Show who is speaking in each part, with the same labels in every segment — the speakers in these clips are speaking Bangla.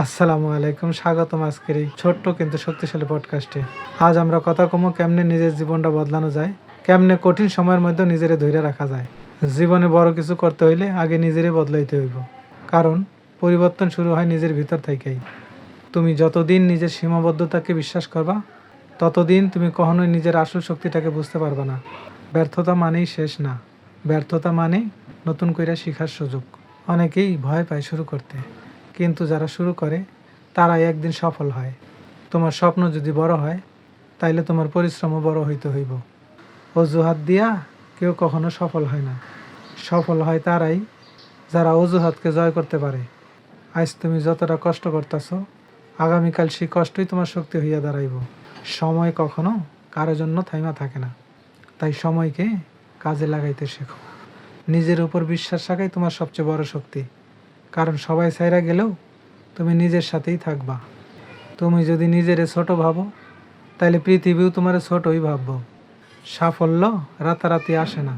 Speaker 1: আসসালামু আলাইকুম, স্বাগতম আজকের এই ছোট্ট কিন্তু শক্তিশালী পডকাস্টে। আজ আমরা কথা কমো কেমনে নিজের জীবনটা বদলানো যায়, কেমনে কঠিন সময়ের মধ্যে নিজেরে ধৈর্য রাখা যায়। জীবনে বড় কিছু করতে হইলে আগে নিজেরই বদলাইতে হইব, কারণ পরিবর্তন শুরু হয় নিজের ভিতর থেকেই। তুমি যতদিন নিজের সীমাবদ্ধতাকে বিশ্বাস করবা, ততদিন তুমি কখনোই নিজের আসল শক্তিটাকে বুঝতে পারবা না। ব্যর্থতা মানেই শেষ না, ব্যর্থতা মানে নতুন করে শেখার সুযোগ। অনেকেই ভয় পায় শুরু করতে, কিন্তু যারা শুরু করে তারাই একদিন সফল হয়। তোমার স্বপ্ন যদি বড় হয়, তাইলে তোমার পরিশ্রমও বড় হইতে হইব। অজুহাত দিয়া কেউ কখনো সফল হয় না। সফল হয় তারাই যারা অজুহাতকে জয় করতে পারে। আজ তুমি যতটা কষ্ট করতেছ, আগামীকাল সেই কষ্টই তোমার শক্তি হইয়া দাঁড়াইব। সময় কখনো কারো জন্য থাইমা থাকে না, তাই সময়কে কাজে লাগাইতে শেখো। নিজের উপর বিশ্বাস রাখাই তোমার সবচেয়ে বড় শক্তি, কারণ সবাই ছাইরা গেলেও তুমি নিজের সাথেই থাকবা। তুমি যদি নিজেরে ছোট ভাবো, তাহলে পৃথিবীও তোমার ছোটই ভাববো। সাফল্য রাতারাতি আসে না,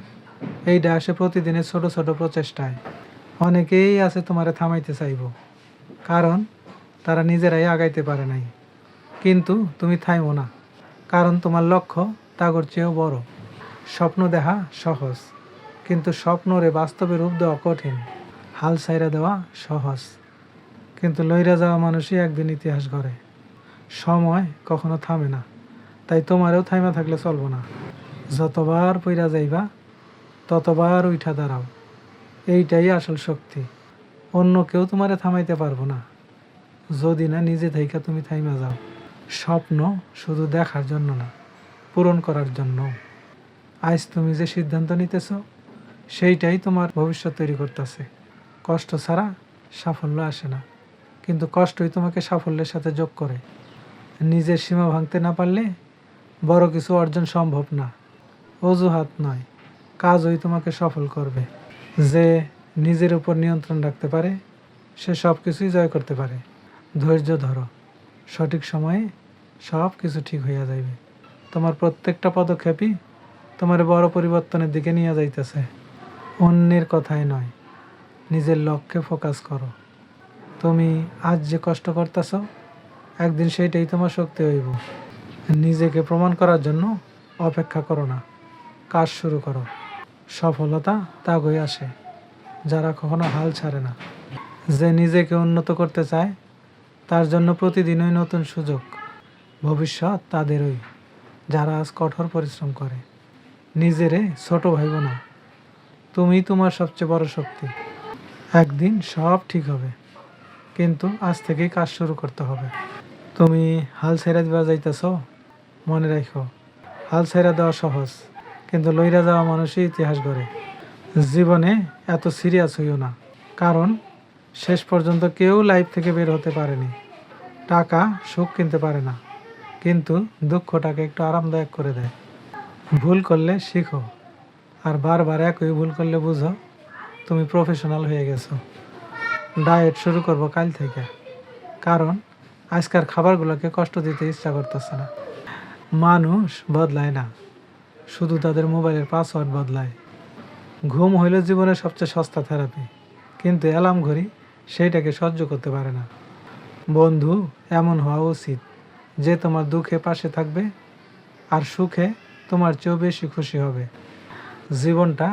Speaker 1: এইটা আসে প্রতিদিনের ছোট ছোট প্রচেষ্টায়। অনেকেই আছে তোমারে থামাইতে চাইব, কারণ তারা নিজেরাই আগাইতে পারে নাই। কিন্তু তুমি থাইমো না, কারণ তোমার লক্ষ্য তাগর চেয়েও বড়। স্বপ্ন দেখা সহজ, কিন্তু স্বপ্নরে বাস্তবে রূপ দেওয়া কঠিন। হাল ছাইরা দেওয়া সহজ, কিন্তু লইরা যাওয়া মানুষই একদিন ইতিহাস গড়ে। সময় কখনো থামে না, তাই তোমারও থাইমা থাকলে চলবো না। যতবার পইরা যাইবা, ততবার উঠা দাঁড়াও। এইটাই আসল শক্তি। অন্য কেউ তোমারে থামাইতে পারবো না, যদি না নিজে থেকে তুমি থাইমা যাও। স্বপ্ন শুধু দেখার জন্য না, পূরণ করার জন্য। আজ তুমি যে সিদ্ধান্ত নিতেছ, সেইটাই তোমার ভবিষ্যৎ তৈরি করতেছে। কষ্ট ছাড়া সাফল্য আসে না, কিন্তু কষ্টই তোমাকে সাফল্যের সাথে যোগ করে। নিজের সীমা ভাঙতে না পারলে বড় কিছু অর্জন সম্ভব না। অজুহাত নয়, কাজই তোমাকে সফল করবে। যে নিজের উপর নিয়ন্ত্রণ রাখতে পারে, সে সব কিছুই জয় করতে পারে। ধৈর্য ধরো, সঠিক সময়ে সব কিছু ঠিক হইয়া যাইবে। তোমার প্রত্যেকটা পদক্ষেপই তোমার বড় পরিবর্তনের দিকে নিয়ে যাইতেছে। অন্যের কথাই নয়, নিজের লক্ষ্যে ফোকাস করো। তুমি আজ যে কষ্ট করতেছ, একদিন সেইটাই তোমার শক্তি হইব। নিজেকে প্রমাণ করার জন্য অপেক্ষা করো না, কাজ শুরু করো। সফলতা তাগই আসে যারা কখনো হাল ছাড়ে না। যে নিজেকে উন্নত করতে চায়, তার জন্য প্রতিদিনই নতুন সুযোগ। ভবিষ্যৎ তাদেরই যারা আজ কঠোর পরিশ্রম করে। নিজেরে ছোট ভাইব না, তুমি তোমার সবচেয়ে বড় শক্তি। একদিন সব ঠিক হবে, কিন্তু আজ থেকেই কাজ শুরু করতে হবে। তুমি হাল ছেড়ে দিবা যাইতেছ, মনে রাখো, হাল ছেড়ে দেওয়া সহজ, কিন্তু লইরা যাওয়া মানুষই ইতিহাস গড়ে। জীবনে এত সিরিয়াস হইও না, কারণ শেষ পর্যন্ত কেউ লাইফ থেকে বের হতে পারেনি। টাকা সুখ কিনতে পারে না, কিন্তু দুঃখটাকে একটু আরামদায়ক করে দেয়। ভুল করলে শিখো, আর বারবার একই ভুল করলে বুঝো তুমি প্রফেশনাল হয়ে গেছো। ডায়েট শুরু করবো কাল থেকে, কারণ আজকার খাবারগুলোকে কষ্ট দিতে ইচ্ছা করতেছে না। মানুষ বদলায় না, শুধু তাদের মোবাইলের পাসওয়ার্ড বদলায়। ঘুম হইল জীবনের সবচেয়ে সস্তা থেরাপি, কিন্তু অ্যালার্ম ঘড়ি সেইটাকে সহ্য করতে পারে না। বন্ধু এমন হওয়া উচিত যে তোমার দুঃখে পাশে থাকবে, আর সুখে তোমার চেয়েও বেশি খুশি হবে। জীবনটা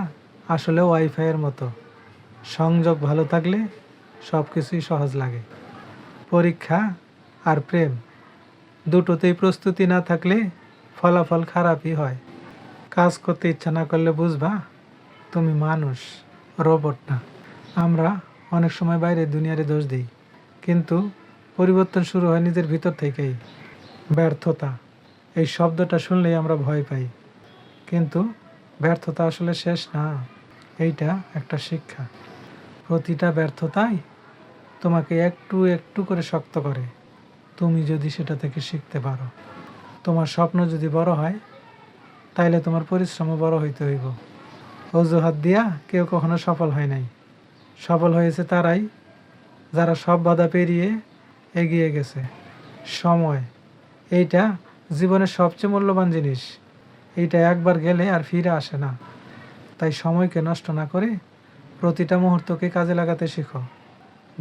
Speaker 1: আসলে ওয়াইফাইয়ের মতো, সংযোগ ভালো থাকলে সব কিছুই সহজ লাগে। পরীক্ষা আর প্রেম দুটোতেই প্রস্তুতি না থাকলে ফলাফল খারাপই হয়। কাজ করতে ইচ্ছা না করলে বুঝবা তুমি মানুষ, রোবট না। আমরা অনেক সময় বাইরের দুনিয়ারে দোষ দিই, কিন্তু পরিবর্তন শুরু হয় নিজের ভিতর থেকেই। ব্যর্থতা এই শব্দটা শুনলেই আমরা ভয় পাই, কিন্তু ব্যর্থতা আসলে শেষ না, এইটা একটা শিক্ষা। প্রতিটা ব্যর্থতাই তোমাকে একটু একটু করে শক্ত করে, তুমি যদি সেটা থেকে শিখতে পারো। তোমার স্বপ্ন যদি বড় হয়, তাইলে তোমার পরিশ্রমও বড় হইতে হইব। অজুহাত দিয়া কেউ কখনো সফল হয় নাই। সফল হয়েছে তারাই যারা সব বাধা পেরিয়ে এগিয়ে গেছে। সময় এইটা জীবনের সবচেয়ে মূল্যবান জিনিস। এইটা একবার গেলে আর ফিরে আসে না। তাই সময়কে নষ্ট না করে প্রতিটা মুহূর্তকে কাজে লাগাতে শেখো।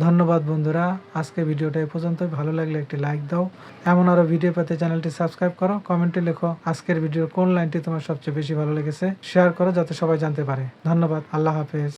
Speaker 1: ধন্যবাদ বন্ধুরা, আজকে ভিডিওটা এ পর্যন্তই। ভালো লাগলে একটি লাইক দাও। এমন আরো ভিডিও পেতে চ্যানেলটি সাবস্ক্রাইব করো। কমেন্টে লেখো আজকের ভিডিওর কোন লাইনটি তোমার সবচেয়ে বেশি ভালো লেগেছে। শেয়ার করো যাতে সবাই জানতে পারে। ধন্যবাদ। আল্লাহ হাফেজ।